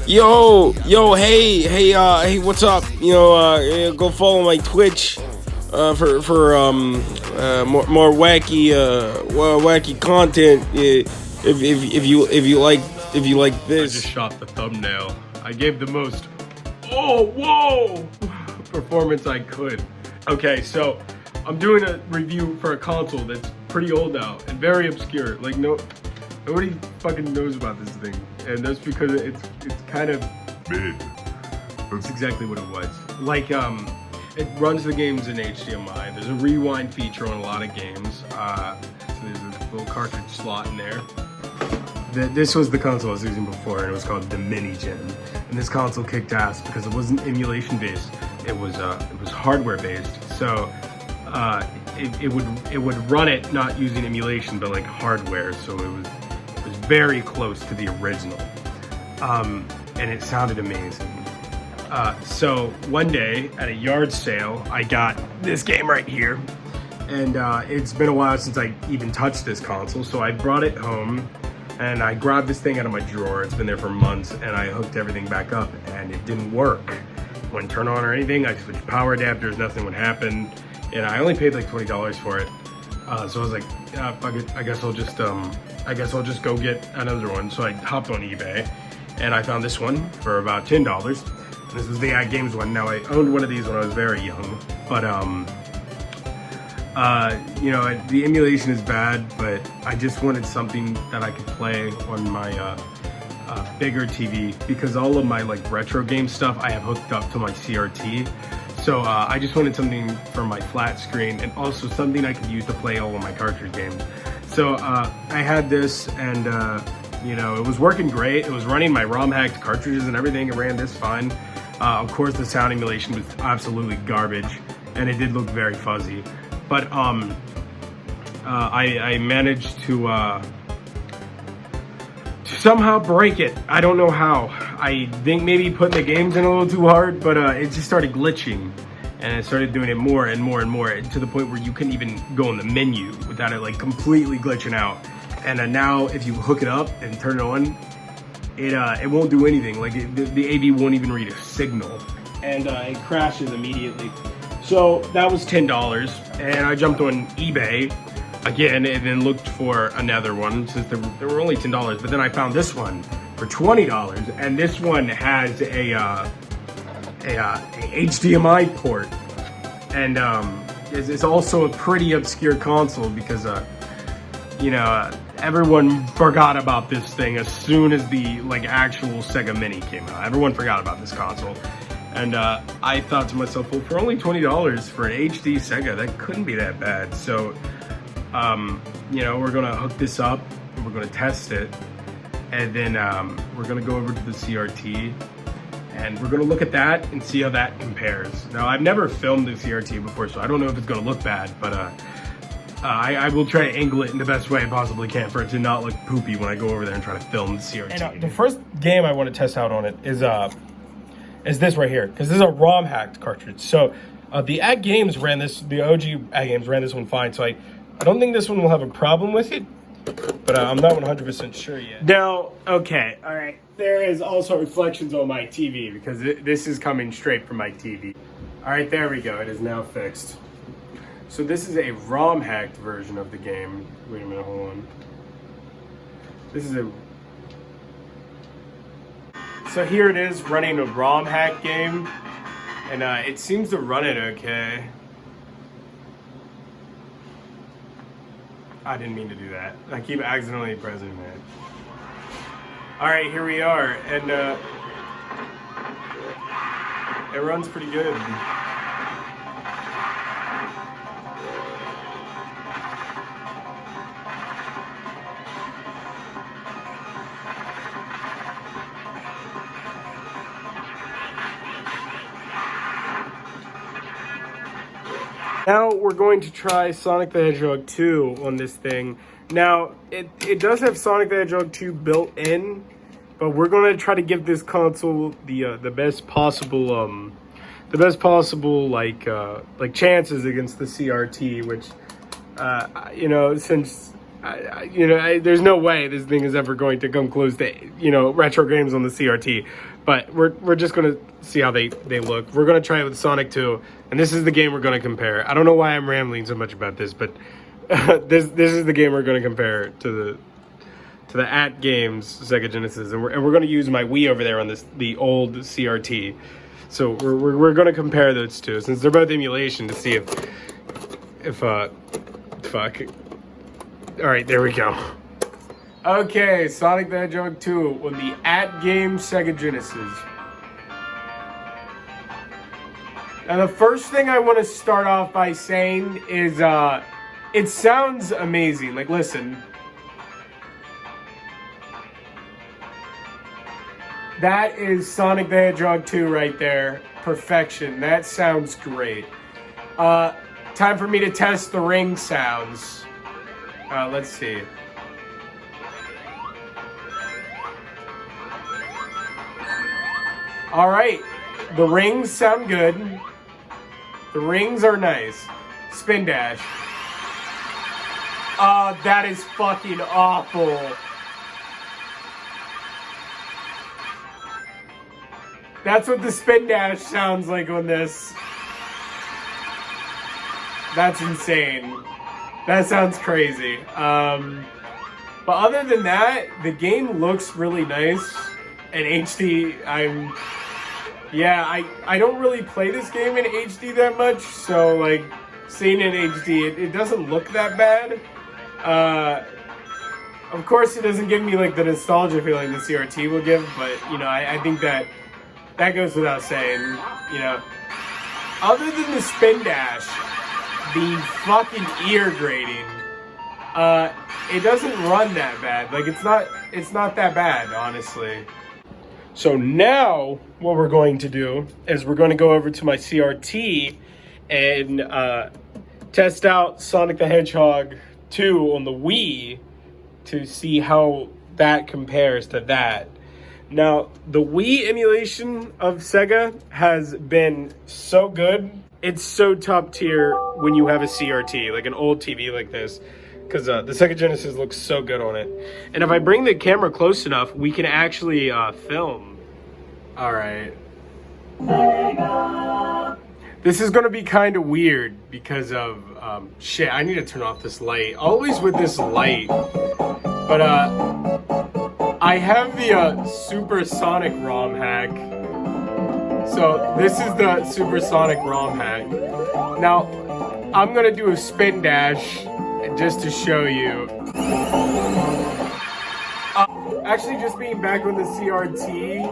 Hey, what's up? Go follow my Twitch for more wacky content. If you like I just this. shot the thumbnail. I gave the most whoa performance I could. Okay, so I'm doing a review for a console that's pretty old now and very obscure. Like nobody fucking knows about this thing, and that's because it's kind of mid. That's exactly what it was. Like it runs the games in HDMI. There's a rewind feature on a lot of games. So there's a little cartridge slot in there. This was the console I was using before, and it was called the Mini Gen. And this console kicked ass because it wasn't emulation based. It was hardware based. So it would run it not using emulation, but like hardware. So it was very close to the original, and it sounded amazing. So one day at a yard sale, I got this game right here, and it's been a while since I even touched this console, so I brought it home, and I grabbed this thing out of my drawer. It's been there for months, and I hooked everything back up, and it didn't work. It wouldn't turn on or anything. I switched power adapters, nothing would happen, and I only paid like $20 for it. So I was like, fuck it, I guess I'll just go get another one. So I hopped on eBay, and I found this one for about $10. This was the Ad Games one. Now I owned one of these when I was very young, but the emulation is bad, but I just wanted something that I could play on my bigger TV, because all of my like retro game stuff I have hooked up to my CRT. So I just wanted something for my flat screen, and also something I could use to play all of my cartridge games. So I had this, and it was working great. It was running my ROM hacked cartridges and everything. It ran this fine. Of course, the sound emulation was absolutely garbage, and it did look very fuzzy. But I managed to somehow break it. I don't know how. I think maybe putting the games in a little too hard, but it just started glitching, and it started doing it more and more and more, to the point where you couldn't even go in the menu without it like completely glitching out. And now if you hook it up and turn it on, it won't do anything. Like the AV won't even read a signal, and it crashes immediately. So that was $10, and I jumped on eBay again and then looked for another one, since they were only $10. But then I found this one for $20, and this one has a HDMI port, and it's also a pretty obscure console, because everyone forgot about this thing as soon as the actual Sega Mini came out. Everyone forgot about this console, and I thought to myself, well, for only $20 for an HD Sega, that couldn't be that bad. So we're gonna hook this up, and we're gonna test it, and then we're gonna go over to the CRT, and we're gonna look at that and see how that compares. Now, I've never filmed the CRT before, so I don't know if it's gonna look bad, but I will try to angle it in the best way I possibly can for it to not look poopy when I go over there and try to film the CRT. And the first game I want to test out on it is this right here, because this is a ROM hacked cartridge. So the Ad Games ran this, the OG Ad Games ran this one fine, so I don't think this one will have a problem with it, but I'm not 100% sure yet. Now, okay, all right, there is also reflections on my TV, because this is coming straight from my TV. All right, there we go, it is now fixed. So this is a ROM hacked version of the game. Wait a minute, hold on. This is So here it is, running a ROM hack game, and it seems to run it okay. I didn't mean to do that. I keep accidentally pressing that. All right, here we are, and it runs pretty good. Now we're going to try Sonic the Hedgehog 2 on this thing. Now, it does have Sonic the Hedgehog 2 built in, but we're going to try to give this console the best possible chances against the CRT, which since there's no way this thing is ever going to come close to, retro games on the CRT. But we're just gonna see how they look. We're gonna try it with Sonic 2, and this is the game we're gonna compare. I don't know why I'm rambling so much about this, but this is the game we're gonna compare to the At Games Sega Genesis, and we're gonna use my Wii over there on the old CRT. So we're gonna compare those two since they're both emulation to see if fuck. All right, there we go. Okay, Sonic the Hedgehog 2 on the At Game Sega Genesis. Now the first thing I want to start off by saying is it sounds amazing. Like, listen. That is Sonic the Hedgehog 2 right there. Perfection. That sounds great. Time for me to test the ring sounds. Let's see. All right, the rings sound good. The rings are nice. Spin dash. That is fucking awful. That's what the spin dash sounds like on this. That's insane. That sounds crazy. But other than that, the game looks really nice. And HD, I don't really play this game in HD that much, so like seeing it in HD, it doesn't look that bad. Of course, it doesn't give me like the nostalgia feeling the CRT will give, but I think that goes without saying. Other than the spin dash being fucking ear grating, it doesn't run that bad. Like it's not that bad, honestly. So now what we're going to do is we're going to go over to my CRT and test out Sonic the Hedgehog 2 on the Wii to see how that compares to that. Now, the Wii emulation of Sega has been so good. It's so top tier when you have a CRT, like an old TV like this. Because the Sega Genesis looks so good on it. And if I bring the camera close enough, we can actually film. Alright. This is going to be kind of weird because of... shit, I need to turn off this light. Always with this light. But I have the Supersonic ROM hack. So this is the Supersonic ROM hack. Now, I'm going to do a spin dash just to show you. Actually, just being back on the CRT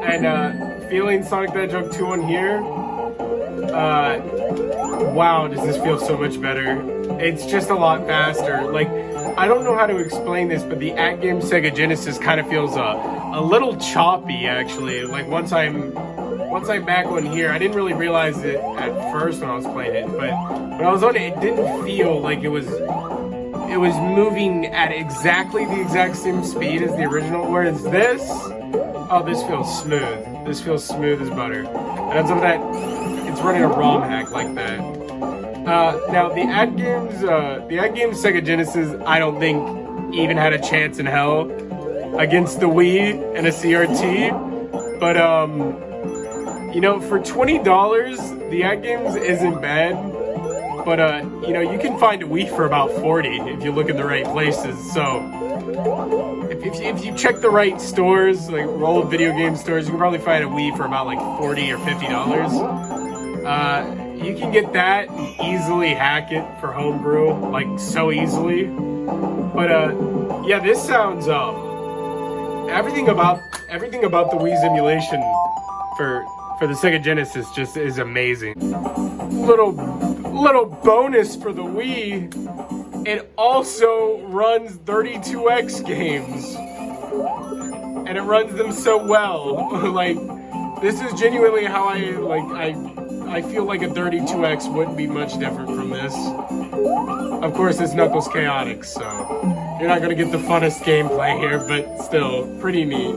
and feeling Sonic the Hedgehog 2 on here, wow, does this feel so much better. It's just a lot faster. Like, I don't know how to explain this, but the At Game Sega Genesis kind of feels a little choppy, actually. Like, once I'm back on here, I didn't really realize it at first when I was playing it, but when I was on it, it didn't feel like it was moving at exactly the exact same speed as the original, whereas this feels smooth. This feels smooth as butter. And on top of that, it's running a ROM hack like that. Now, the At Games Sega Genesis, I don't think even had a chance in hell against the Wii and a CRT, but for $20, the At Games isn't bad. But, you can find a Wii for about $40 if you look in the right places. So, if you check the right stores, like old video game stores, you can probably find a Wii for about like $40 or $50. You can get that and easily hack it for homebrew, like so easily. But, yeah, this sounds, everything about the Wii's emulation for the Sega Genesis just is amazing. Little bonus for the Wii, it also runs 32X games, and it runs them so well. Like, this is genuinely how I feel like a 32X wouldn't be much different from this. Of course, it's Knuckles Chaotix, so you're not gonna get the funnest gameplay here, but still pretty neat.